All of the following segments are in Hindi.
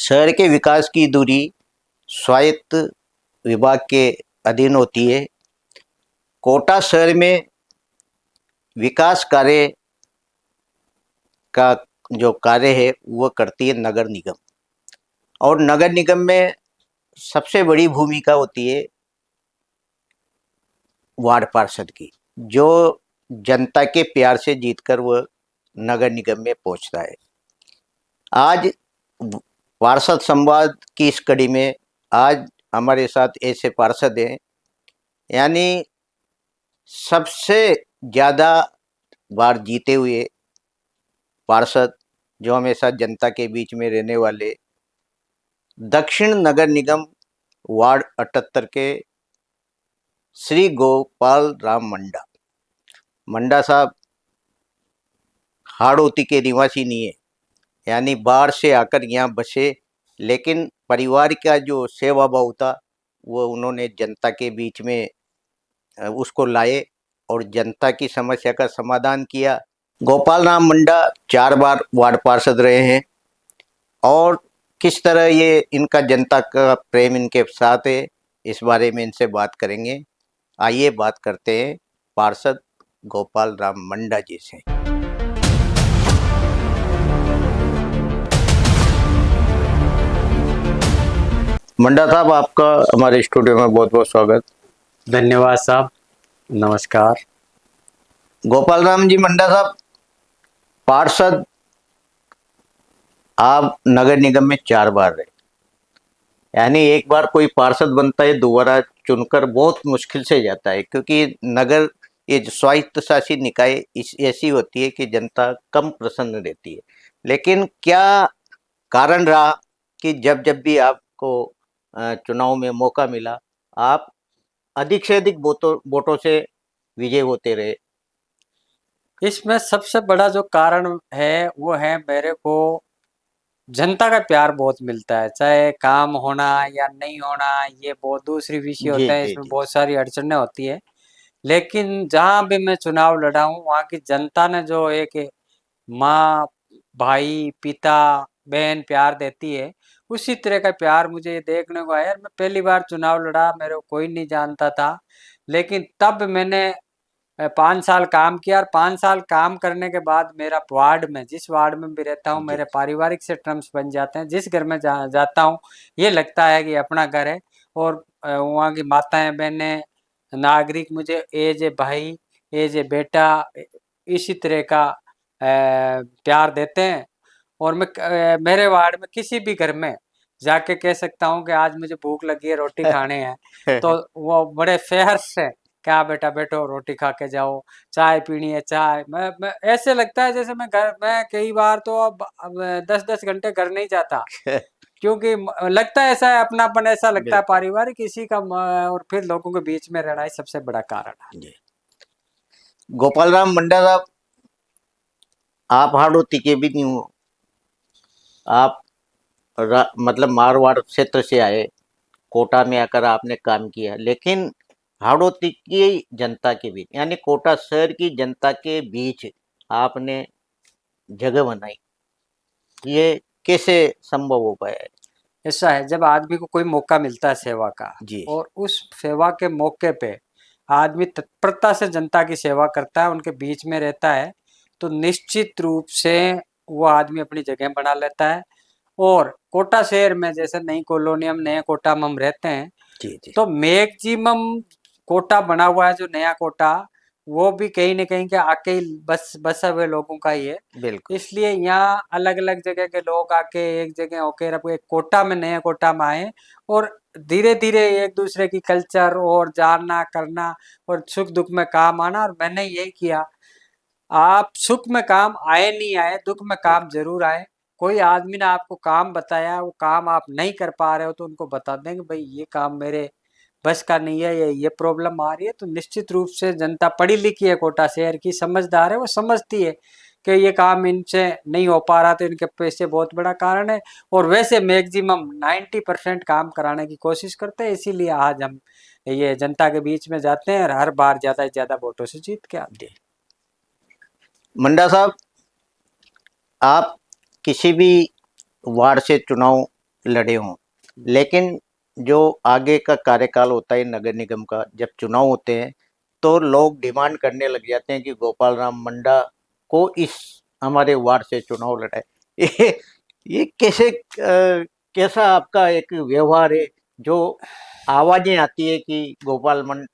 शहर के विकास की दूरी स्वायत्त विभाग के अधीन होती है। कोटा शहर में विकास कार्य का जो कार्य है वह करती है नगर निगम, और नगर निगम में सबसे बड़ी भूमिका होती है वार्ड पार्षद की, जो जनता के प्यार से जीतकर वह नगर निगम में पहुंचता है। आज पार्षद संवाद की इस कड़ी में आज हमारे साथ ऐसे पार्षद हैं, यानी सबसे ज़्यादा बार जीते हुए पार्षद, जो हमेशा जनता के बीच में रहने वाले, दक्षिण नगर निगम वार्ड 78 के श्री गोपाल राम मंडा। मंडा साहब हाड़ौती के निवासी नहीं है, यानी बाहर से आकर यहाँ बसे, लेकिन परिवार का जो सेवा भाव था वो उन्होंने जनता के बीच में उसको लाए और जनता की समस्या का समाधान किया। गोपाल राम मंडा 4 बार वार्ड पार्षद रहे हैं, और किस तरह ये इनका जनता का प्रेम इनके साथ है, इस बारे में इनसे बात करेंगे। आइए बात करते हैं पार्षद गोपाल राम मंडा जी से। मंडा साहब, आपका हमारे स्टूडियो में बहुत बहुत स्वागत। धन्यवाद साहब, नमस्कार। गोपाल राम जी मंडा साहब, पार्षद आप नगर निगम में 4 बार रहे, यानी एक बार कोई पार्षद बनता है दोबारा चुनकर बहुत मुश्किल से जाता है, क्योंकि नगर ये स्वायत्त शासित निकाय ऐसी होती है कि जनता कम प्रसन्न रहती है। लेकिन क्या कारण रहा कि जब जब भी आपको चुनाव में मौका मिला, आप अधिक से अधिक वोटों से विजय होते रहे? इसमें सबसे बड़ा जो कारण है वो है, मेरे को जनता का प्यार बहुत मिलता है। चाहे काम होना या नहीं होना ये बहुत दूसरी विषय जी होता है, जी इसमें जी। बहुत सारी अड़चनें होती है। लेकिन जहां भी मैं चुनाव लड़ा हूँ वहां की जनता ने जो एक माँ, भाई, पिता, बहन प्यार देती है, उसी तरह का प्यार मुझे ये देखने को आया। मैं पहली बार चुनाव लड़ा, मेरे को कोई नहीं जानता था, लेकिन तब मैंने 5 साल काम किया, और 5 साल काम करने के बाद मेरा वार्ड में, जिस वार्ड में भी रहता हूँ, जी मेरे पारिवारिक से टर्म्स बन जाते हैं। जिस घर में जाता हूँ ये लगता है कि अपना घर है, और वहाँ की माताएं, बहनें, नागरिक मुझे एज ए भाई, एज ए बेटा, इसी तरह का प्यार देते हैं। और मैं मेरे वार्ड में किसी भी घर में जाके कह सकता हूँ कि आज मुझे भूख लगी है, रोटी खाने हैं, तो वो बड़े फेहर से, क्या बेटा बैठो रोटी खा के जाओ, चाय पीनी है चाय। मैं ऐसे लगता है जैसे मैं कई बार तो अब 10-10 घंटे घर नहीं जाता, क्योंकि लगता है ऐसा है, अपनापन ऐसा लगता है, बिल्कुल पारिवारिक किसी का और फिर लोगों के बीच में रहना ही सबसे बड़ा कारण है। जी। गोपाल राम मंडा साहब, आप हाड़ौती के भी नहीं हो, आप मतलब मारवाड़ क्षेत्र से आए, कोटा में आकर आपने काम किया, लेकिन हाड़ौती की जनता के बीच, यानी कोटा शहर की जनता के बीच आपने जगह बनाई, ये कैसे संभव हो पाया है? ऐसा है, जब आदमी को कोई मौका मिलता है सेवा का, जी और उस सेवा के मौके पे आदमी तत्परता से जनता की सेवा करता है, उनके बीच में रहता है, तो निश्चित रूप से वो आदमी अपनी जगह बना लेता है। और कोटा शहर में, जैसे नई कॉलोनी हम नए कोटा में हम रहते हैं, जी जी। तो मैक्सिमम कोटा बना हुआ है जो नया कोटा, वो भी कहीं न कहीं के आके ही बसे हुए लोगों का ही है। बिल्कुल इसलिए यहाँ अलग-अलग जगह के लोग आके एक जगह होके अब एक कोटा में, नए कोटा में आए, और धीरे-धीरे एक दूसरे की कल्चर और जानना करना और सुख-दुख में काम आना। और मैंने यही किया। आप सुख में काम आए नहीं आए, दुख में काम बिल्कुल। ज़रूर आए। कोई आदमी ने आपको काम बताया, वो काम आप नहीं कर पा रहे हो, तो उनको बता दें कि भई ये काम मेरे बस का नहीं है, ये प्रॉब्लम आ रही है। तो निश्चित रूप से जनता पढ़ी लिखी है, कोटा शहर की समझदार है, वो समझती है कि ये काम इनसे नहीं हो पा रहा, तो इनके पैसे बहुत बड़ा कारण है। और वैसे मैक्सिमम 90% काम कराने की कोशिश करते हैं, इसीलिए आज हम ये जनता के बीच में जाते हैं और हर बार ज़्यादा से ज़्यादा वोटों से जीत के आते हैं। मंडा साहब, आप किसी भी वार्ड से चुनाव लड़े हों, लेकिन जो आगे का कार्यकाल होता है नगर निगम का, जब चुनाव होते हैं तो लोग डिमांड करने लग जाते हैं कि गोपाल राम मुंडा को इस हमारे वार्ड से चुनाव लड़ाए। ये कैसे कैसा आपका एक व्यवहार है जो आवाजें आती है कि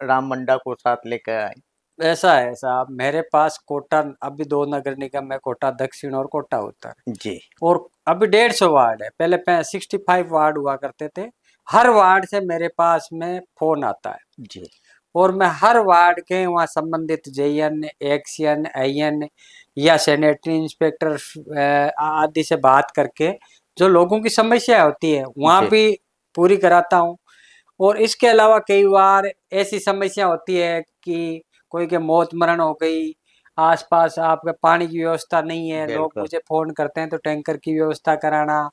राम मुंडा को साथ लेकर आए? ऐसा है साहब, मेरे पास कोटा अभी 2 नगर निगम है, कोटा दक्षिण और कोटा उत्तर। जी और अभी 150 वार्ड है, पहले 65 वार्ड हुआ करते थे। हर वार्ड से मेरे पास में फोन आता है जी और मैं हर वार्ड के वहाँ संबंधित जेएन, एक्सएन, आईएन या सैनिटरी इंस्पेक्टर आदि से बात करके जो लोगों की समस्या होती है वहाँ जी भी पूरी कराता हूँ। और इसके अलावा कई बार ऐसी समस्या होती है कि कोई के मौत मरण हो गई, आसपास आपके पानी की व्यवस्था नहीं है, लोग बिल्कुल मुझे फोन करते हैं तो टैंकर की व्यवस्था कराना।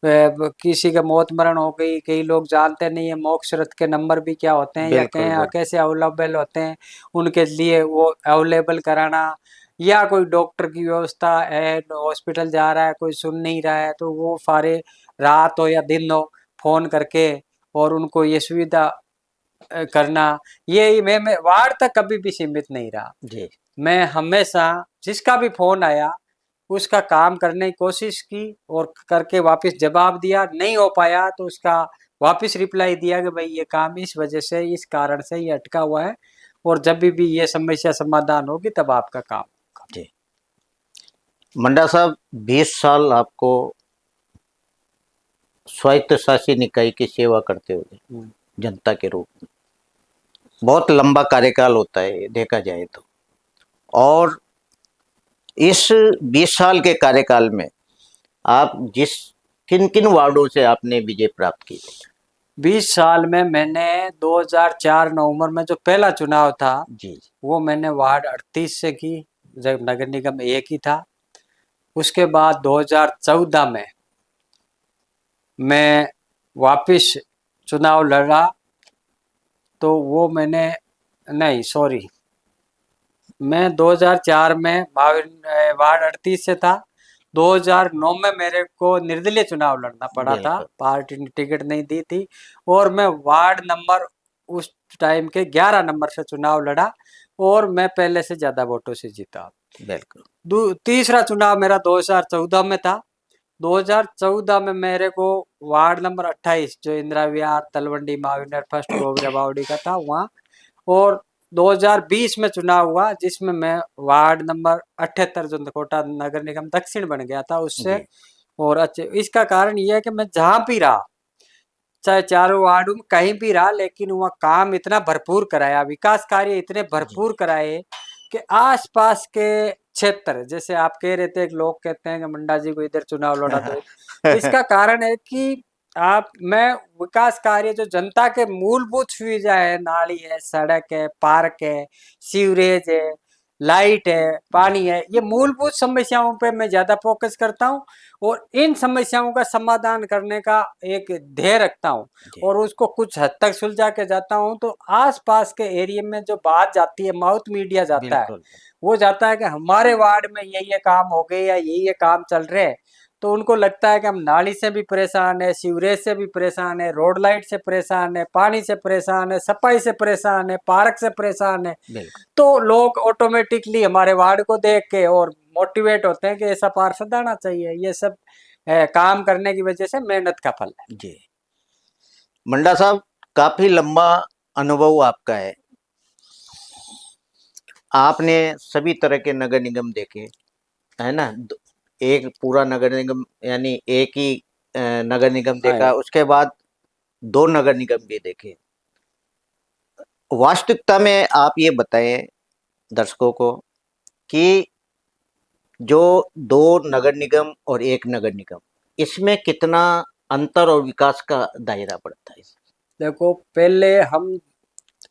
किसी का मौत मरण हो गई, कई लोग जानते नहीं है मोक्ष रथ के नंबर भी क्या होते हैं या बिल्कुल बिल्कुल कैसे अवेलेबल होते हैं, उनके लिए वो अवेलेबल कराना। या कोई डॉक्टर की व्यवस्था है, हॉस्पिटल जा रहा है, कोई सुन नहीं रहा है, तो वो सारे रात हो या दिन हो फोन करके और उनको ये सुविधा करना। ये मैं वार्ड तक कभी भी सीमित नहीं रहा। जी मैं हमेशा जिसका भी फोन आया उसका काम करने की कोशिश की और करके वापस जवाब दिया, नहीं हो पाया तो उसका वापस रिप्लाई दिया कि भाई ये काम इस वजह से, इस कारण से ये अटका हुआ है और जब भी ये समस्या समाधान होगी तब आपका काम होगा। जी मुंडा साहब, 20 साल आपको स्वायत्त शासी इकाई की सेवा करते हुए जनता के रूप में, बहुत लंबा कार्यकाल होता है देखा जाए तो। और इस 20 साल के कार्यकाल में आप जिस किन किन वार्डों से आपने विजय प्राप्त की? 20 साल में मैंने 2004 नवंबर में जो पहला चुनाव था जी वो मैंने वार्ड 38 से की, जब नगर निगम एक ही था। उसके बाद 2014 में मैं वापस चुनाव लड़ा तो वो मैंने, नहीं सॉरी, मैं 2004 में वार्ड 38 से था। 2009 में मेरे को निर्दलीय चुनाव लड़ना पड़ा था, बिल्कुल पार्टी ने टिकट नहीं दी थी और मैं वार्ड नंबर उस टाइम के 11 नंबर से चुनाव लड़ा और मैं पहले से ज्यादा वोटों से जीता। बिल्कुल तीसरा चुनाव मेरा 2014 में था। 2014 में मेरे को वार्ड नंबर 28 जो इंदिरा विहार तलवंडी महाविनर फर्स्ट गोबरा बावड़ी का था वहाँ। और 2020 में चुनाव हुआ जिसमें मैं वार्ड नंबर 78 जो कोटा नगर निगम दक्षिण बन गया था उससे। जी और अच्छे इसका कारण ये है कि मैं जहाँ भी रहा, चाहे चारों वार्ड में कहीं भी रहा, लेकिन वहाँ काम इतना भरपूर कराया, विकास कार्य इतने जी भरपूर कराए कि आसपास के क्षेत्र, जैसे आप कह रहे थे एक लोग कहते हैं कि मुंडा जी को इधर चुनाव लड़ा दो, इसका कारण है कि आप मैं विकास कार्य जो जनता के मूलभूत सुविधा है, नाली है, सड़क है, पार्क है, सीवरेज है, लाइट है, जी पानी है, ये मूलभूत समस्याओं पे मैं ज्यादा फोकस करता हूँ और इन समस्याओं का समाधान करने का एक ध्येय रखता हूँ जी और उसको कुछ हद तक सुलझा के जाता हूँ। तो आसपास के एरिया में जो बात जाती है, माउथ मीडिया जाता है, बिल्कुल वो जाता है कि हमारे वार्ड में ये काम हो गए या ये काम चल रहे हैं, तो उनको लगता है कि हम नाली से भी परेशान है, सीवरेज से भी परेशान है, रोड लाइट से परेशान है, पानी से परेशान है, सफाई से परेशान है, पार्क से परेशान है। बिल्कुल तो लोग ऑटोमेटिकली हमारे वार्ड को देख के और मोटिवेट होते हैं कि ऐसा पार्षद आना चाहिए। ये सब काम करने की वजह से मेहनत का फल है। जी मुंडा साहब, काफी लंबा अनुभव आपका है। आपने सभी तरह के नगर निगम देखे, है ना? एक पूरा नगर निगम यानी एक ही नगर निगम देखा, हाँ, उसके बाद 2 नगर निगम भी देखे। वास्तविकता में आप ये बताएं दर्शकों को कि जो 2 नगर निगम और 1 नगर निगम, इसमें कितना अंतर और विकास का दायरा पड़ता है? देखो पहले हम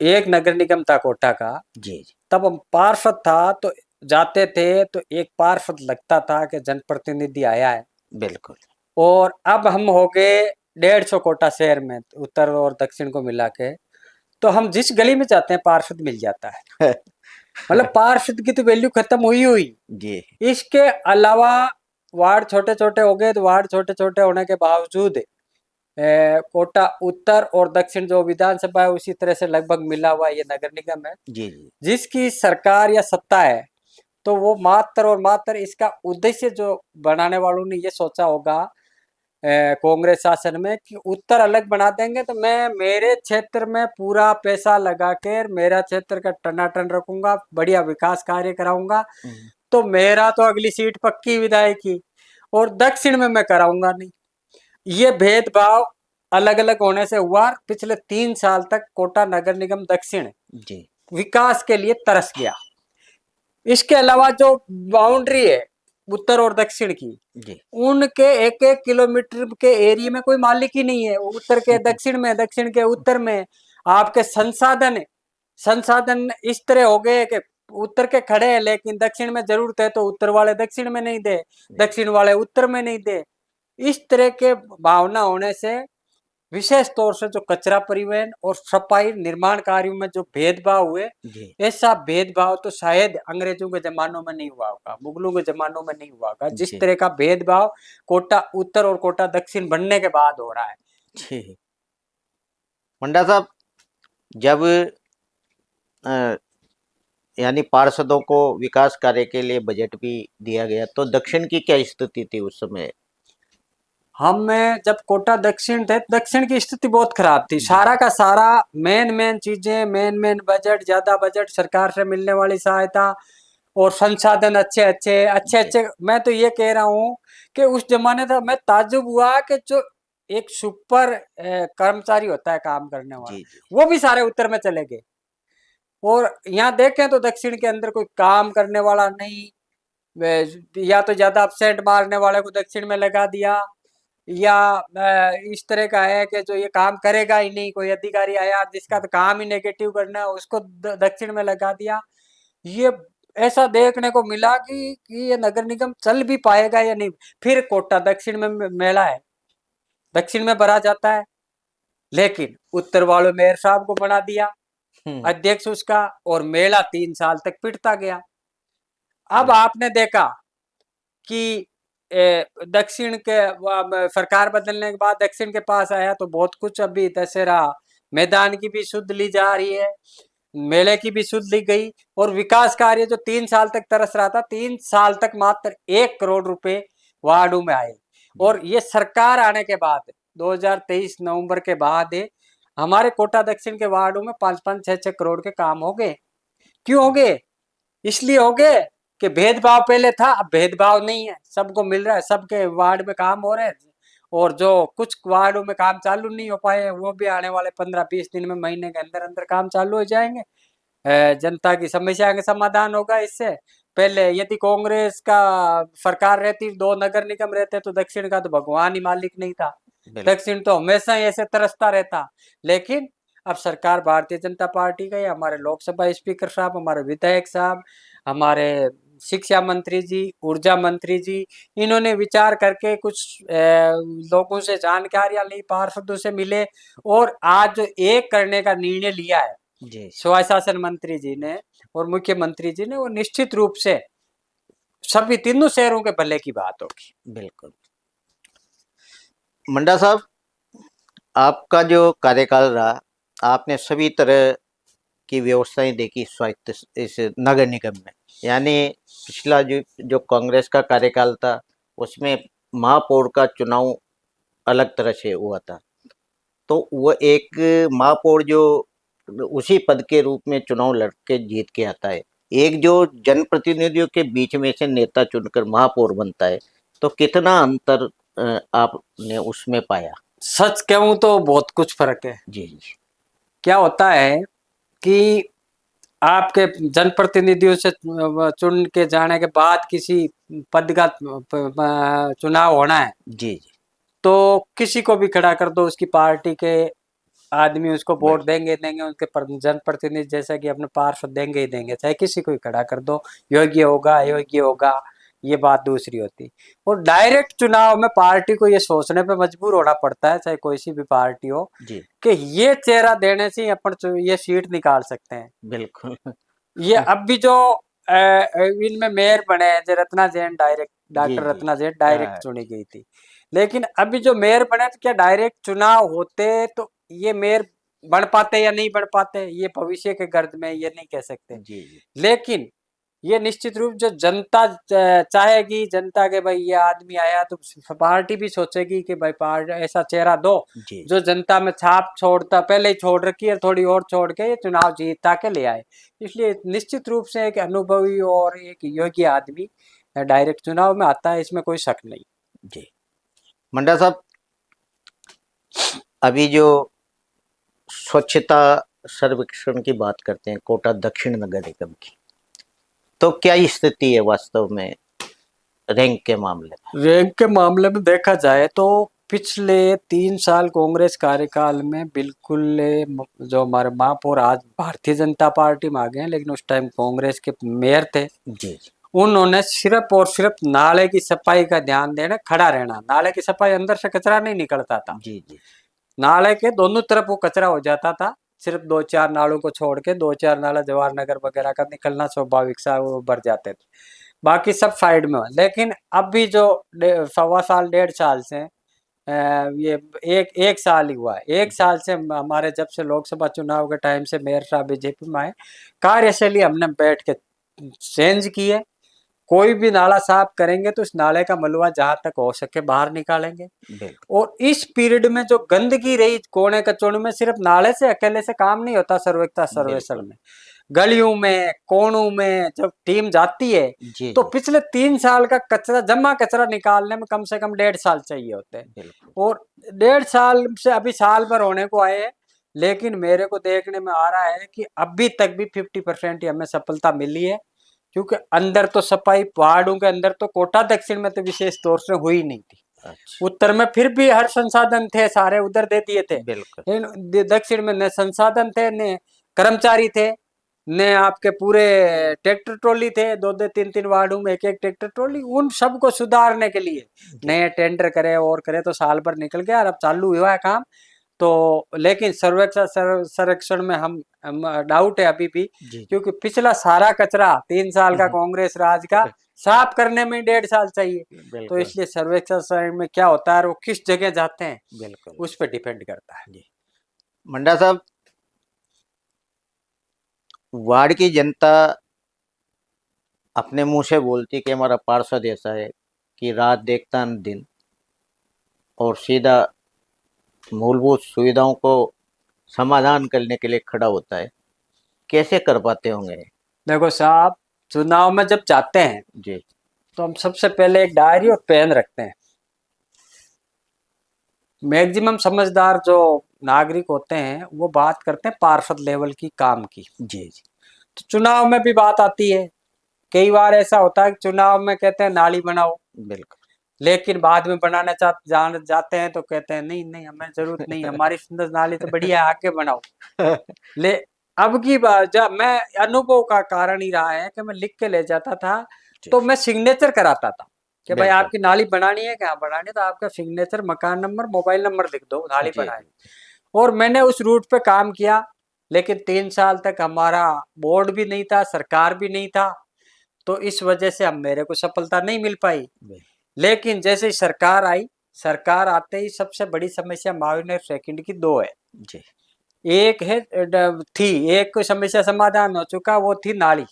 एक नगर निगम था कोटा का, जी जी तब हम पार्षद था तो जाते थे तो एक पार्षद लगता था कि जनप्रतिनिधि आया है। बिल्कुल और अब हम हो गए 150 कोटा शहर में, उत्तर और दक्षिण को मिला के, तो हम जिस गली में जाते हैं पार्षद मिल जाता है। मतलब पार्षद की तो वैल्यू खत्म हुई हुई। जी इसके अलावा वार्ड छोटे छोटे हो गए, तो वार्ड छोटे छोटे होने के बावजूद कोटा उत्तर और दक्षिण जो विधानसभा है उसी तरह से लगभग मिला हुआ ये नगर निगम है, जी जी जिसकी सरकार या सत्ता है। तो वो मात्र और मात्र इसका उद्देश्य जो बनाने वालों ने ये सोचा होगा कांग्रेस शासन में कि उत्तर अलग बना देंगे तो मैं मेरे क्षेत्र में पूरा पैसा लगा कर मेरा क्षेत्र का टनाटन रखूंगा, बढ़िया विकास कार्य कराऊंगा, तो मेरा तो अगली सीट पक्की विधायक की, और दक्षिण में मैं कराऊंगा नहीं। ये भेदभाव अलग अलग होने से हुआ। पिछले 3 साल तक कोटा नगर निगम दक्षिण जी विकास के लिए तरस गया। इसके अलावा जो बाउंड्री है उत्तर और दक्षिण की, जी उनके 1-1 किलोमीटर के एरिया में कोई मालिक ही नहीं है। उत्तर के दक्षिण में, दक्षिण के उत्तर में आपके संसाधन इस तरह हो गए कि उत्तर के खड़े हैं लेकिन दक्षिण में जरूरत है तो उत्तर वाले दक्षिण में नहीं दे, दक्षिण वाले उत्तर में नहीं दे। इस तरह के भावना होने से विशेष तौर से जो कचरा परिवहन और सफाई निर्माण कार्यों में जो भेदभाव हुए, जी ऐसा भेदभाव तो शायद अंग्रेजों के जमानों में नहीं हुआ होगा, मुगलों के जमानों में नहीं हुआ होगा, जिस जी तरह का भेदभाव कोटा उत्तर और कोटा दक्षिण बनने के बाद हो रहा है। जी मुंडा साहब, जब अ, यानी पार्षदों को विकास कार्य के लिए बजट भी दिया गया, तो दक्षिण की क्या स्थिति थी उस समय? हम जब कोटा दक्षिण थे, दक्षिण की स्थिति बहुत खराब थी। सारा का सारा मेन चीजें, मेन बजट, ज्यादा बजट, सरकार से मिलने वाली सहायता और संसाधन जी अच्छे, मैं तो ये कह रहा हूँ कि उस जमाने था मैं ताज्जुब हुआ कि जो एक सुपर कर्मचारी होता है काम करने वाला, जी जी वो भी सारे उत्तर में चले गए। और यहाँ देखें तो दक्षिण के अंदर कोई काम करने वाला नहीं, या तो ज्यादा अपसेंट मारने वाले को दक्षिण में लगा दिया, या इस तरह का है कि जो ये काम करेगा ही नहीं, कोई अधिकारी आया जिसका तो काम ही नेगेटिव करना है उसको दक्षिण में लगा दिया। ये ऐसा देखने को मिला कि ये नगर निगम चल भी पाएगा या नहीं। फिर कोटा दक्षिण में मेला है, दक्षिण में भरा जाता है, लेकिन उत्तर वालों मेयर साहब को बना दिया हम्म अध्यक्ष उसका, और मेला 3 साल तक पिटता गया। अब बिल्कुल आपने देखा कि दक्षिण के सरकार बदलने के बाद दक्षिण के पास आया तो बहुत कुछ, अभी दशहरा मैदान की भी सुध ली जा रही है, मेले की भी सुध ली गई, और विकास कार्य जो 3 साल तक तरस रहा था, 3 साल तक मात्र 1 करोड़ रुपए वार्डों में आए। जी और ये सरकार आने के बाद 2023 नवंबर के बाद हमारे कोटा दक्षिण के वार्डों में 5-5, 6-6 करोड़ के काम हो गए। क्यों हो गए? इसलिए हो गए कि भेदभाव पहले था, अब भेदभाव नहीं है, सबको मिल रहा है, सबके वार्ड में काम हो रहे हैं। और जो कुछ वार्डों में काम चालू नहीं हो पाए वो भी आने वाले 15-20 दिन में, महीने के अंदर अंदर काम चालू हो जाएंगे। जनता की समस्या का समाधान होगा इससे। पहले यदि कांग्रेस का सरकार रहती, 2 नगर निगम रहते, तो दक्षिण का तो भगवान ही मालिक नहीं था, बिल्कुल दक्षिण तो हमेशा ही ऐसे तरसता रहता। लेकिन अब सरकार भारतीय जनता पार्टी का है, हमारे लोकसभा स्पीकर साहब, हमारे विधायक साहब, हमारे शिक्षा मंत्री जी, ऊर्जा मंत्री जी, इन्होंने विचार करके कुछ लोगों से जानकारियां ली, पार्षदों से मिले, और आज जो एक करने का निर्णय लिया है जी स्वशासन मंत्री जी ने और मुख्यमंत्री जी ने, वो निश्चित रूप से सभी तीनों शहरों के भले की बात होगी। बिल्कुल। मंडा साहब, आपका जो कार्यकाल रहा, आपने सभी तरह की व्यवस्थाएं देखी स्वायत्त इस नगर निगम में। यानी पिछला जो कांग्रेस का कार्यकाल था, उसमें महापौर का चुनाव अलग तरह से हुआ था। तो वो एक महापौर जो उसी पद के रूप में चुनाव लड़के जीत के आता है, एक जो जनप्रतिनिधियों के बीच में से नेता चुनकर महापौर बनता है, तो कितना अंतर आपने उसमें पाया? सच कहूं तो बहुत कुछ फर्क है। जी जी क्या होता है कि आपके जनप्रतिनिधियों से चुन के जाने के बाद किसी पद का चुनाव होना है, जी जी तो किसी को भी खड़ा कर दो, उसकी पार्टी के आदमी उसको वोट बिल्कुल देंगे, उसके जनप्रतिनिधि जैसा कि अपने पार्षद देंगे ही देंगे, चाहे किसी को ही खड़ा कर दो, योग्य होगा अयोग्य होगा, ये बात दूसरी होती। और डायरेक्ट चुनाव में पार्टी को ये सोचने पे मजबूर होना पड़ता है, चाहे कोई सी भी पार्टी हो, जी कि ये चेहरा देने से ही अपन ये सीट निकाल सकते हैं। बिल्कुल ये अब भी जो इनमें मेयर बने हैं, जो रत्ना जैन डायरेक्ट, जी डॉक्टर जी रत्ना जैन डायरेक्ट चुनी गई थी, लेकिन अभी जो मेयर बने तो क्या डायरेक्ट चुनाव होते तो ये मेयर बन पाते या नहीं बन पाते, ये भविष्य के गर्द में ये नहीं कह सकते। जी जी लेकिन ये निश्चित रूप जो जनता चाहेगी, जनता के भाई ये आदमी आया तो पार्टी भी सोचेगी कि भाई पार्टी ऐसा चेहरा दो जी जो जनता में छाप छोड़ता, पहले ही छोड़ रखी है, थोड़ी और छोड़ के ये चुनाव जीता के ले आए। इसलिए निश्चित रूप से एक अनुभवी और एक योग्य आदमी डायरेक्ट चुनाव में आता है, इसमें कोई शक नहीं। जी। मंडा साहब, अभी जो स्वच्छता सर्वेक्षण की बात करते हैं कोटा दक्षिण नगर निगम की, तो क्या स्थिति है वास्तव में रैंक के मामले में? रैंक के मामले में देखा जाए तो पिछले 3 साल कांग्रेस कार्यकाल में बिल्कुल जो हमारे महापौर आज भारतीय जनता पार्टी में आ गए हैं, लेकिन उस टाइम कांग्रेस के मेयर थे, जी जी उन्होंने सिर्फ और सिर्फ नाले की सफाई का ध्यान देना, खड़ा रहना। नाले की सफाई, अंदर से कचरा नहीं निकलता था, जी जी नाले के दोनों तरफ वो कचरा हो जाता था। सिर्फ 2-4 नालों को छोड़ के 2-4 नाला जवाहर नगर वगैरह का निकलना स्वाभाविक सा वो भर जाते थे, बाकी सब साइड में। लेकिन अभी जो 1.25 साल 1.5 साल से ये एक साल ही हुआ है, एक जी साल से हमारे जब से लोकसभा चुनाव के टाइम से मेयर साहब बीजेपी में आए, कार्यशैली हमने बैठ के चेंज की है। कोई भी नाला साफ करेंगे तो इस नाले का मलबा जहां तक हो सके बाहर निकालेंगे। बिल्कुल और इस पीरियड में जो गंदगी रही कोने कचौड़े में, सिर्फ नाले से अकेले से काम नहीं होता सर्वेक्षण बिल्कुल में, गलियों में कोनों में जब टीम जाती है जी तो जी पिछले 3 साल का कचरा, जमा कचरा निकालने में कम से कम 1.5 साल चाहिए होते हैं। बिल्कुल और 1.5 साल से अभी साल भर होने को आए हैं, लेकिन मेरे को देखने में आ रहा है कि अभी तक भी 50% ही हमें सफलता मिली है। क्योंकि अंदर तो सफाई पहाड़ों के अंदर तो कोटा दक्षिण में तो विशेष तौर से हुई नहीं थी, अच्छा उत्तर में फिर भी हर संसाधन थे, सारे उधर दे दिए थे, बिल्कुल लेकिन दक्षिण में न संसाधन थे, न कर्मचारी थे, ने आपके पूरे ट्रैक्टर ट्रॉली थे, 2-2 3-3 वार्डों में एक ट्रैक्टर ट्रॉली। उन सबको सुधारने के लिए जी नए टेंडर करे और करे तो साल भर निकल गया और अब चालू हुआ है काम। तो लेकिन सर्वेक्षण में हम डाउट है अभी भी, जी जी क्योंकि पिछला सारा कचरा 3 साल का कांग्रेस राज का साफ करने में 1.5 साल चाहिए। तो बिल्कुल इसलिए सर्वेक्षण में क्या होता है, वो किस जगह जाते हैं बिल्कुल उस पर डिपेंड करता है। जी। मंडा साहब, वार्ड की जनता अपने मुंह से बोलती कि हमारा पार्षद ऐसा है कि रात देखता न दिन, और सीधा मूलभूत सुविधाओं को समाधान करने के लिए खड़ा होता है। कैसे कर पाते होंगे? देखो साहब, चुनाव में जब जाते हैं जी तो हम सबसे पहले एक डायरी और पेन रखते हैं। मैक्सिमम समझदार जो नागरिक होते हैं वो बात करते हैं पार्षद लेवल की काम की। जी जी तो चुनाव में भी बात आती है, कई बार ऐसा होता है कि चुनाव में कहते हैं नाली बनाओ, बिल्कुल लेकिन बाद में बनाने जाते हैं तो कहते हैं नहीं नहीं हमें जरूरत नहीं, हमारी सुंदर नाली तो बढ़िया है, आके बनाओ। ले अब की बात, जब मैं अनुभव का कारण ही रहा है कि मैं लिख के ले जाता था जी तो मैं सिग्नेचर कराता था कि भाई बिल्कुल आपकी नाली बनानी है, क्या बनानी है, तो आपका सिग्नेचर, मकान नंबर, मोबाइल नंबर लिख दो, नाली जी बनाए। जी और मैंने उस रूट पे काम किया, लेकिन 3 साल तक हमारा बोर्ड भी नहीं था, सरकार भी नहीं था, तो इस वजह से हम मेरे को सफलता नहीं मिल पाई। लेकिन जैसे ही सरकार आई, सरकार आते ही सबसे बड़ी समस्या माविनर सेकंड की दो है। जी एक है थी एक कोई समस्या समाधान हो चुका, वो थी नाली।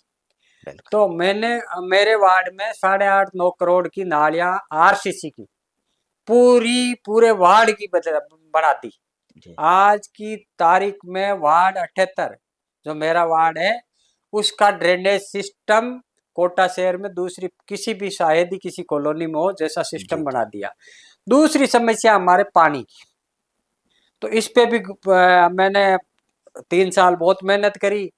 बिल्कुल तो मैंने मेरे वार्ड में 8.5-9 करोड़ की नालियां आरसीसी की पूरे वार्ड की बढ़ा दी। जी आज की तारीख में वार्ड 78 जो मेरा वार्ड है, उसका ड्रेनेज सिस्टम कोटा शहर में दूसरी किसी भी शायद ही किसी कॉलोनी में हो जैसा जी सिस्टम जी बना दिया। दूसरी समस्या हमारे पानी की, तो इस पे भी मैंने 3 साल बहुत मेहनत करी।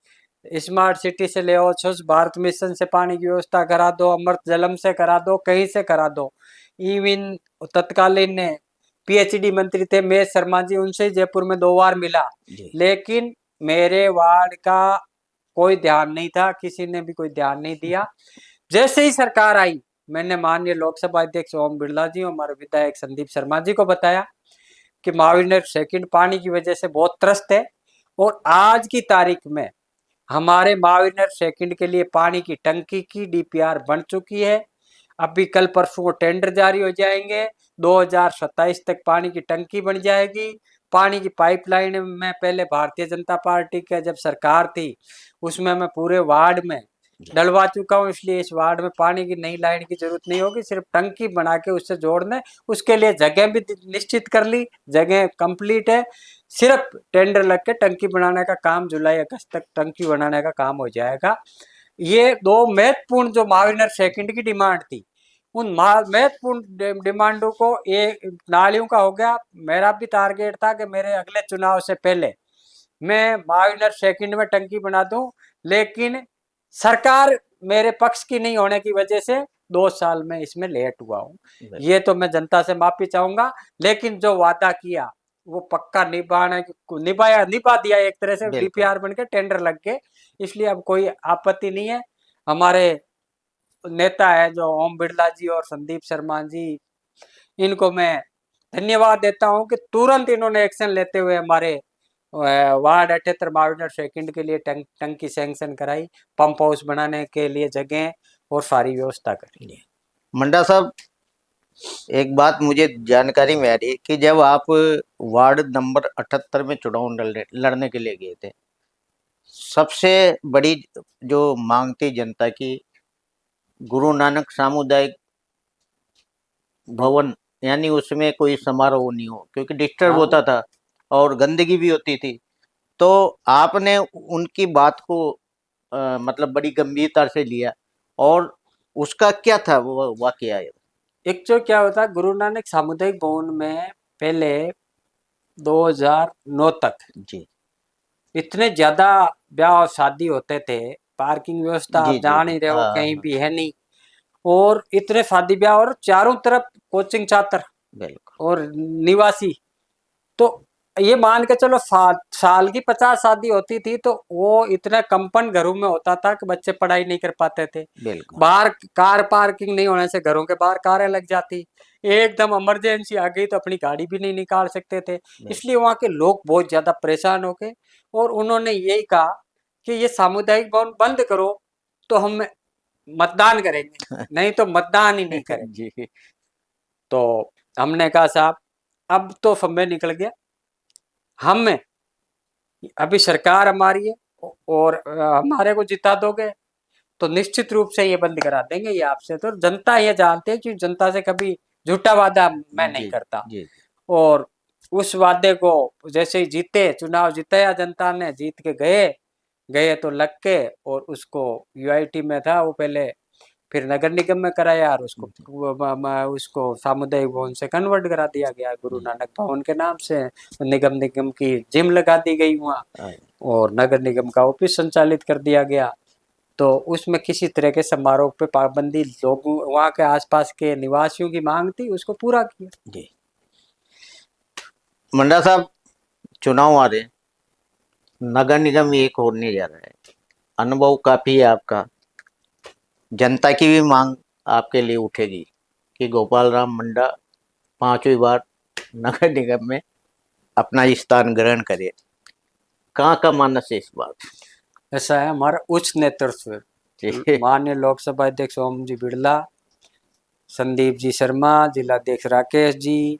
स्मार्ट सिटी से ले आओ, स्वच्छ भारत मिशन से पानी की व्यवस्था करा दो, अमृत जलम से करा दो, कहीं से करा दो। इवन तत्कालीन पीएचडी मंत्री थे महेश शर्मा जी, उनसे जयपुर में 2 बार मिला, जी लेकिन मेरे वार्ड का कोई ध्यान नहीं था, किसी ने भी कोई ध्यान नहीं दिया। जैसे ही सरकार आई, मैंने माननीय लोकसभा अध्यक्ष ओम बिरला जी और हमारे विधायक संदीप शर्मा जी को बताया कि माविनर सेकंड पानी की वजह से बहुत त्रस्त है। और आज की तारीख में हमारे माविनर सेकंड के लिए पानी की टंकी की डीपीआर बन चुकी है। अभी कल परसों को टेंडर जारी हो जाएंगे, 2027 तक पानी की टंकी बन जाएगी। पानी की पाइपलाइन में पहले भारतीय जनता पार्टी का जब सरकार थी उसमें मैं पूरे वार्ड में डलवा चुका हूँ, इसलिए इस वार्ड में पानी की नई लाइन की जरूरत नहीं होगी, सिर्फ टंकी बना के उससे जोड़ना है। उसके लिए जगह भी निश्चित कर ली, जगह कंप्लीट है, सिर्फ टेंडर लग के टंकी बनाने का काम जुलाई अगस्त तक टंकी बनाने का काम हो जाएगा। ये दो महत्वपूर्ण जो महाविनर सेकंड की डिमांड थी, उन महत्वपूर्ण डिमांडों को एक नालियों का हो गया। मेरा भी टारगेट था कि मेरे अगले चुनाव से पहले मैं महाविनर सेकंड में टंकी बना दूं, लेकिन सरकार मेरे पक्ष की नहीं होने की वजह से 2 साल में इसमें लेट हुआ हूँ। ये तो मैं जनता से माफी चाहूंगा, लेकिन जो वादा किया वो पक्का निभा दिया एक तरह से, बिल्कुल डीपीआर बन के टेंडर लग के, इसलिए अब कोई आपत्ति नहीं है। हमारे नेता है जो ओम बिरला जी और संदीप शर्मा जी, इनको मैं धन्यवाद देता हूं कि तुरंत इन्होंने एक्शन लेते हुए हमारे वार्ड 78 महाविनर सेकंड के लिए टंकी सैंक्शन कराई, पंप हाउस बनाने के लिए जगह और सारी व्यवस्था करी। मंडा साहब, एक बात मुझे जानकारी में आ रही है कि जब आप वार्ड नंबर 78 में चुनाव लड़ने के लिए गए थे, सबसे बड़ी जो मांग थी जनता की, गुरु नानक सामुदायिक भवन, यानी उसमें कोई समारोह नहीं हो, क्योंकि डिस्टर्ब हाँ, होता था और गंदगी भी होती थी। तो आपने उनकी बात को मतलब बड़ी गंभीरता से लिया, और उसका क्या था वो वाकया? एक जो क्या होता, गुरु नानक सामुदायिक भवन में पहले 2009 तक जी इतने ज्यादा ब्याह और शादी होते थे, पार्किंग व्यवस्था जी आप जी जान जी, ही रहे हो हाँ कहीं हाँ, भी है नहीं, और इतने शादी ब्याह और चारों तरफ कोचिंग छात्र बिल्कुल और निवासी। तो ये मान के चलो साल की 50 शादी होती थी, तो वो इतना कंपन घरों में होता था कि बच्चे पढ़ाई नहीं कर पाते थे। बिल्कुल बाहर कार पार्किंग नहीं होने से घरों के बाहर कारें लग जाती, एकदम इमरजेंसी आ गई तो अपनी गाड़ी भी नहीं निकाल सकते थे। बिल्कुल, इसलिए वहाँ के लोग बहुत ज्यादा परेशान हो गए, और उन्होंने यही कहा कि ये सामुदायिक भवन बंद करो तो हम मतदान करेंगे, नहीं तो मतदान ही नहीं करेंगे। जी तो हमने कहा साहब अब तो समय निकल गया, हम अभी सरकार हमारी है और हमारे को जिता दोगे तो निश्चित रूप से ये बंद करा देंगे ये आपसे। तो जनता ये जानते हैं कि जनता से कभी झूठा वादा मैं नहीं जी करता, जी और उस वादे को जैसे ही जीते, चुनाव जिताया जनता ने, जीत के गए गए तो लग के, और उसको यूआईटी में था वो पहले, फिर नगर निगम में कराया और उसको जी उसको सामुदायिक भवन से कन्वर्ट करा दिया गया गुरु जी, नानक भवन के नाम से। निगम निगम की जिम लगा दी गई वहाँ, हाँ, और नगर निगम का ऑफिस संचालित कर दिया गया। तो उसमें किसी तरह के समारोह पे पाबंदी, लोगों वहाँ के आसपास के निवासियों की मांग थी, उसको पूरा किया। जी मंडा साहब, चुनाव आ रहे हैं, नगर निगम एक होने जा रहा है, अनुभव काफी है आपका, जनता की भी मांग आपके लिए उठेगी कि गोपाल राम मंडा 5वीं बार नगर निगम में अपना स्थान ग्रहण करे। कहाँ का मानस है इस बात? ऐसा है हमारा उच्च नेतृत्व, जी माननीय लोकसभा अध्यक्ष ओम जी बिरला, संदीप जी शर्मा, जिलाध्यक्ष राकेश जी,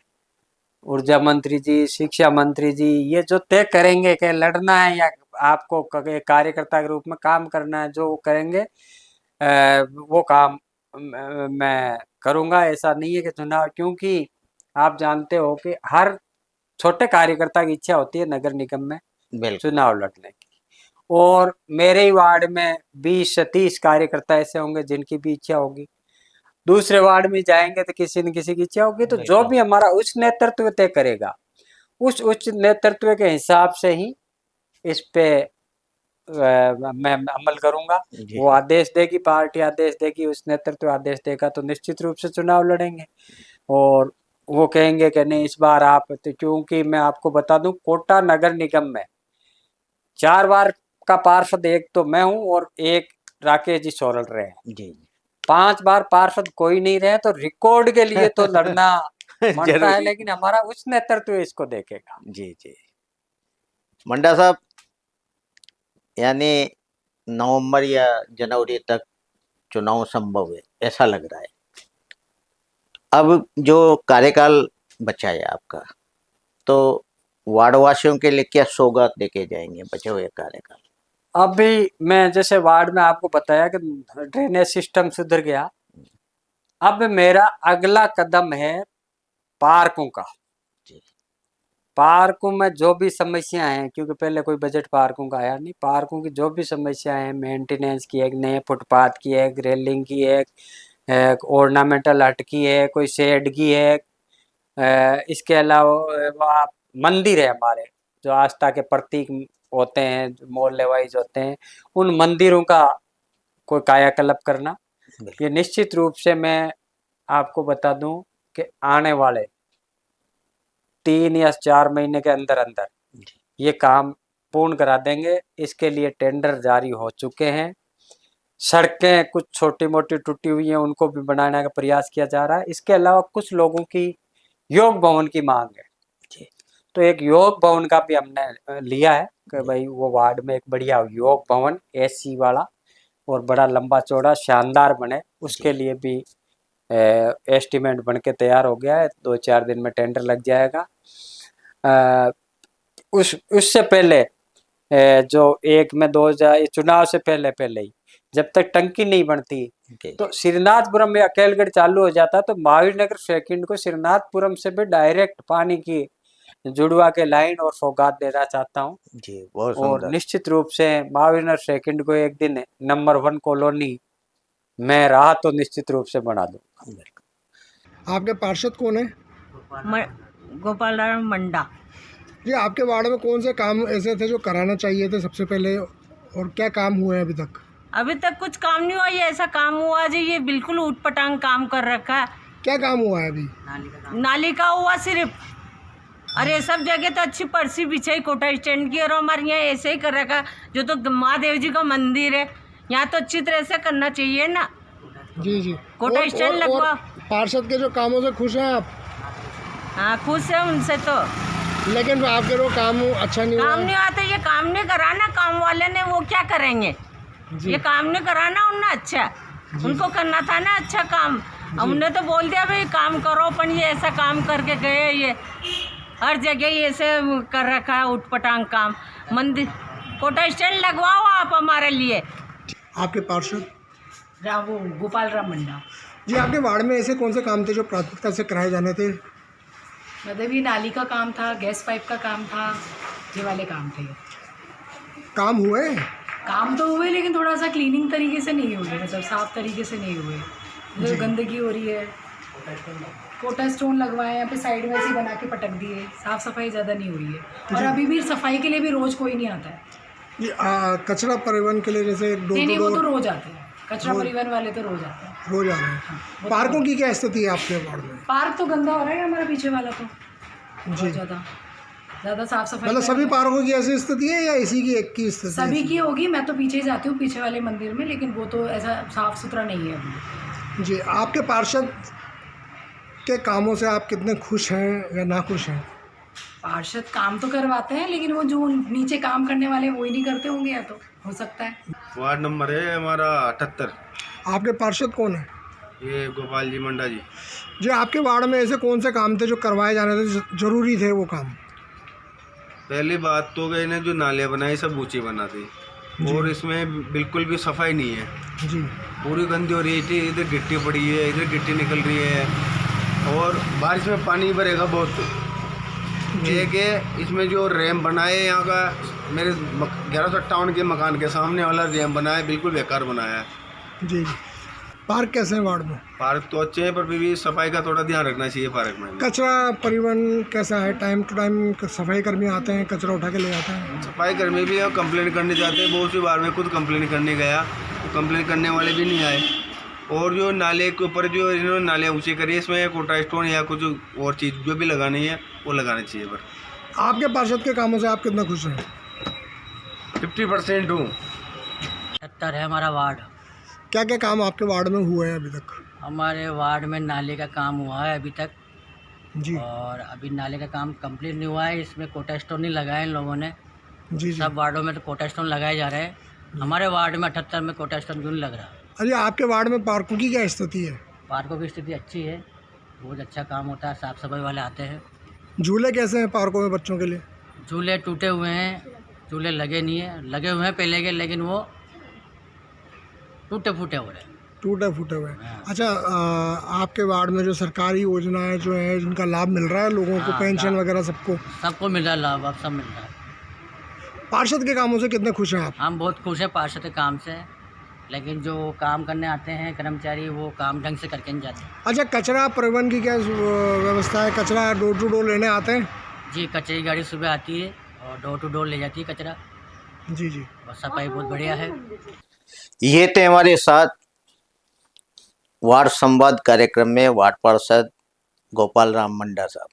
ऊर्जा मंत्री जी, शिक्षा मंत्री जी, ये जो तय करेंगे कि लड़ना है या आपको कार्यकर्ता के रूप में काम करना है, जो वो करेंगे वो काम मैं करूंगा। ऐसा नहीं है कि चुनाव, क्योंकि आप जानते हो कि हर छोटे कार्यकर्ता की इच्छा होती है नगर निगम में बिल्कुल चुनाव लड़ने की, और मेरे ही वार्ड में 20 से 30 कार्यकर्ता ऐसे होंगे जिनकी भी इच्छा होगी, दूसरे वार्ड में जाएंगे तो किसी न किसी की इच्छा होगी। तो जो बिल्कुल भी हमारा उच्च नेतृत्व तय करेगा, उस उच्च नेतृत्व के हिसाब से ही इस पे मैं अमल करूंगा। जी वो आदेश देगी, पार्टी आदेश देगी, उस नेतृत्व आदेश देगा तो निश्चित रूप से चुनाव लड़ेंगे। और वो कहेंगे कि नहीं इस बार आप, तो क्योंकि मैं आपको बता दूं कोटा नगर निगम में 4 बार का पार्षद एक तो मैं हूं और एक राकेश जी सोरल रहे हैं, जी 5 बार पार्षद कोई नहीं रहे, तो रिकॉर्ड के लिए तो लड़ना बनता है, जरूरी। लेकिन हमारा उच्च नेतृत्व इसको देखेगा। जी जी मंडा साहब, यानी नवंबर या जनवरी तक चुनाव संभव है, ऐसा लग रहा है। अब जो कार्यकाल बचा है आपका, तो वार्डवासियों के लिए क्या सौगात देके जाएंगे बचे हुए कार्यकाल? अभी मैं जैसे वार्ड में आपको बताया कि ड्रेनेज सिस्टम सुधर गया। अब मेरा अगला कदम है पार्कों का। जी। पार्कों में जो भी समस्या हैं, क्योंकि पहले कोई बजट पार्कों का आया नहीं, पार्कों की जो भी समस्या है, मेंटेनेंस की, एक नए फुटपाथ की है, एक रेलिंग की है, एक ऑर्नामेंटल हट की है, कोई शेड की है, इसके अलावा मंदिर है हमारे जो आस्था के प्रतीक होते हैं, जो मोहल्ले वाइज होते हैं, उन मंदिरों का कोई कायाकल्प करना। ये निश्चित रूप से मैं आपको बता दूं कि आने वाले 3 या 4 महीने के अंदर अंदर ये काम पूर्ण करा देंगे। इसके लिए टेंडर जारी हो चुके हैं। सड़कें कुछ छोटी मोटी टूटी हुई हैं, उनको भी बनाने का प्रयास किया जा रहा है। इसके अलावा कुछ लोगों की योग भवन की मांग है, तो एक योग भवन का भी हमने लिया है कि भाई वो वार्ड में एक बढ़िया योग भवन एसी वाला और बड़ा लंबा चौड़ा शानदार बने, उसके लिए भी एस्टीमेट बन के तैयार हो गया है। 2-4 दिन में टेंडर लग जाएगा। उससे पहले जो एक में 2000 चुनाव से पहले ही जब तक टंकी नहीं बनती तो श्रीनाथपुरम में अकेलगढ़ चालू हो जाता, तो महावीर नगर सेकंड को श्रीनाथपुरम से भी डायरेक्ट पानी की जुड़वा के लाइन और सौगात देना चाहता हूँ जी, बहुत और सुंदर। निश्चित रूप से महावीर नगर सेकंड को एक दिन नंबर 1 कॉलोनी में रहा तो निश्चित रूप से बना दूंगा। आपके पार्षद कौन है? गोपाल राम मंडा। जी, आपके वार्ड में कौन से काम ऐसे थे जो कराना चाहिए थे सबसे पहले, और क्या काम हुए हैं अभी तक? अभी तक कुछ काम नहीं हुआ। ये ऐसा काम हुआ जी, ये बिल्कुल उटपटांग काम कर रखा है। क्या काम हुआ है अभी? नाली का हुआ सिर्फ, अरे सब जगह तो अच्छी पर्ची बिछाई कोटा स्टैंड की, और हमारे यहाँ ऐसे ही कर रखा। जो तो महादेव जी का मंदिर है, यहाँ तो अच्छी तरह से करना चाहिए ना। जी जी, कोटा स्टैंड लगवा। पार्षद के जो कामों से खुश हैं आप? हाँ, खुश है उनसे तो, लेकिन आपके वो काम अच्छा नहीं हुआ। काम नहीं हुआ तो ये काम नहीं कराना, काम वाले ने वो क्या करेंगे? ये काम नहीं कराना उन्हें, अच्छा उनको करना था ना अच्छा काम। हमने तो बोल दिया भाई काम करो, पर ये ऐसा काम करके गए, ये हर जगह ये ऐसे कर रखा है उटपटांग काम। मंदिर कोटा स्टैंड लगवाओ आप हमारे लिए। आपके पार्षद? वो गोपाल राम मंडा। जी, आपके वार्ड में ऐसे कौन से काम थे जो प्राथमिकता से कराए जाने थे? मतलब ये नाली का काम था, गैस पाइप का काम था, ये वाले काम थे। काम हुए? काम तो हुए, लेकिन थोड़ा सा क्लीनिंग तरीके से नहीं हुए, मतलब साफ तरीके से नहीं हुए। जो गंदगी हो रही है, कोटा स्टोन लगवाए यहाँ पे साइड में ऐसे बना के पटक दिए, साफ सफाई ज़्यादा नहीं हुई है। और अभी भी सफाई के लिए भी रोज़ कोई नहीं आता है। जी, कचरा परिवहन के लिए जैसे नहीं, वो तो रोज़ आते हैं, कचरा परिवहन वाले तो रोज़ आते हैं, रोज आ रहे हैं। पार्कों की क्या स्थिति है आपके वार्ड में? पार्क तो गंदा हो रहा है हमारा पीछे वाला, तो जी, ज़्यादा साफ सफाई। मतलब सभी पार्कों की ऐसी स्थिति है या इसी की एक की स्थिति? सभी की होगी। मैं तो पीछे ही जाती हूँ, पीछे वाले मंदिर में, लेकिन वो तो ऐसा साफ सुथरा नहीं है अभी। जी, आपके पार्षद के कामों से आप कितने खुश हैं या ना खुश हैं? पार्षद काम तो करवाते हैं, लेकिन वो जो नीचे काम करने वाले वो ही नहीं करते होंगे, या तो हो सकता है। वार्ड नंबर है हमारा 78। आपके पार्षद कौन है? ये गोपाल जी मंडा जी। जी, आपके वार्ड में ऐसे कौन से काम थे जो करवाए जाने थे, जरूरी थे वो काम? पहली बात तो गए ने जो नालियाँ बनाई सब ऊँची बना दी, और इसमें बिल्कुल भी सफाई नहीं है। जी, पूरी गंदी हो रही थी, इधर गिट्टी पड़ी है, इधर गिट्टी निकल रही है, और बारिश में पानी भरेगा बहुत। एक है इसमें जो रैम बनाए यहाँ का, मेरे 1158 के मकान के सामने वाला रैम बनाया, बिल्कुल बेकार बनाया है। जी। पार्क कैसे हैं वार्ड में? पार्क तो अच्छे हैं, पर फिर भी सफाई का थोड़ा ध्यान रखना चाहिए पार्क में। कचरा परिवहन कैसा है? टाइम टू टाइम सफाई कर्मी आते हैं, कचरा उठा के ले जाते हैं? सफाई कर्मी भी कंप्लेंट करने जाते हैं, बहुत सी बार मैं खुद कंप्लेंट करने गया तो कंप्लेंट करने वाले भी नहीं आए। और जो नाले के ऊपर जो इन्होंने नालियाँ ऊँची करी है, इसमें कोटा स्टोन या कुछ और चीज़ जो भी लगानी है वो लगानी चाहिए। पर आपके पार्षद के कामों से आप कितना खुश हैं? 50% हूँ। 70 है हमारा वार्ड। क्या क्या काम आपके वार्ड में हुए हैं अभी तक? हमारे वार्ड में नाले का काम हुआ है अभी तक, जी, और अभी नाले का काम कंप्लीट नहीं हुआ है। इसमें कोटा स्टोन नहीं लगाए इन लोगों ने। जी, जी। सब वार्डों में तो कोटा स्टोन लगाए जा रहे हैं, हमारे वार्ड में 78 में कोटा स्टोन क्यों नहीं लग रहा? अरे, आपके वार्ड में पार्कों की क्या स्थिति है? पार्कों की स्थिति अच्छी है, बहुत अच्छा काम होता है, साफ़ सफाई वाले आते हैं। झूले कैसे हैं पार्कों में बच्चों के लिए? झूले टूटे हुए हैं, झूले लगे नहीं हैं, लगे हुए हैं पहले के, लेकिन वो टूटे फूटे हो रहे हैं। टूटे फूटे हुए हैं। हाँ। अच्छा, आपके वार्ड में जो सरकारी योजनाएं जो है जिनका लाभ मिल रहा है लोगों को, हाँ, पेंशन लाभ। वगैरह सबको, सबको मिल रहा है लाभ, अब सब मिल रहा है। पार्षद के कामों से कितने खुश हैं आप? हम बहुत खुश हैं पार्षद के काम से, लेकिन जो काम करने आते हैं कर्मचारी वो काम ढंग से करके नहीं जाते। अच्छा, कचरा प्रबंधन की क्या व्यवस्था है? कचरा डोर टू डोर लेने आते हैं? जी, कचरे की गाड़ी सुबह आती है और डोर टू डोर ले जाती है कचरा, जी जी। और सफाई बहुत बढ़िया है। ये थे हमारे साथ वार्ड संवाद कार्यक्रम में वार्ड पार्षद गोपाल राम मंडा साहब।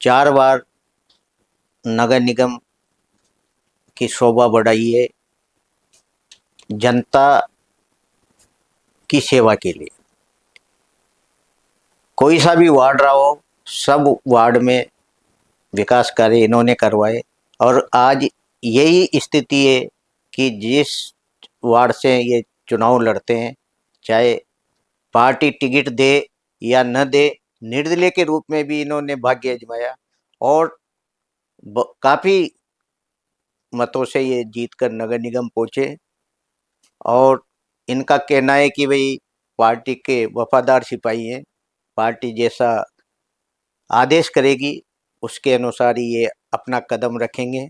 4 बार नगर निगम की शोभा बढ़ाई है जनता की सेवा के लिए। कोई सा भी वार्ड रहा हो, सब वार्ड में विकास कार्य इन्होंने करवाए, और आज यही स्थिति है कि जिस वार्ड से ये चुनाव लड़ते हैं, चाहे पार्टी टिकट दे या न दे, निर्दलीय के रूप में भी इन्होंने भाग्य आजमाया और काफ़ी मतों से ये जीतकर नगर निगम पहुँचे। और इनका कहना है कि भाई पार्टी के वफादार सिपाही हैं, पार्टी जैसा आदेश करेगी उसके अनुसार ही ये अपना कदम रखेंगे,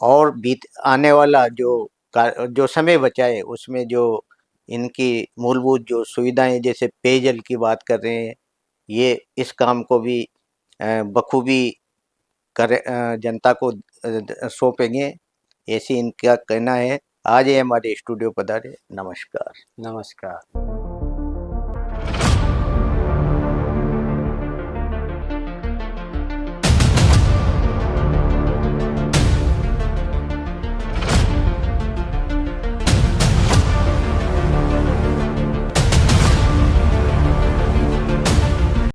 और बीत आने वाला जो समय बचा है उसमें जो इनकी मूलभूत जो सुविधाएं जैसे पेयजल की बात कर रहे हैं, ये इस काम को भी बखूबी जनता को सौंपेंगे, ऐसी इनका कहना है। आज ये हमारे स्टूडियो पधारे। नमस्कार। नमस्कार।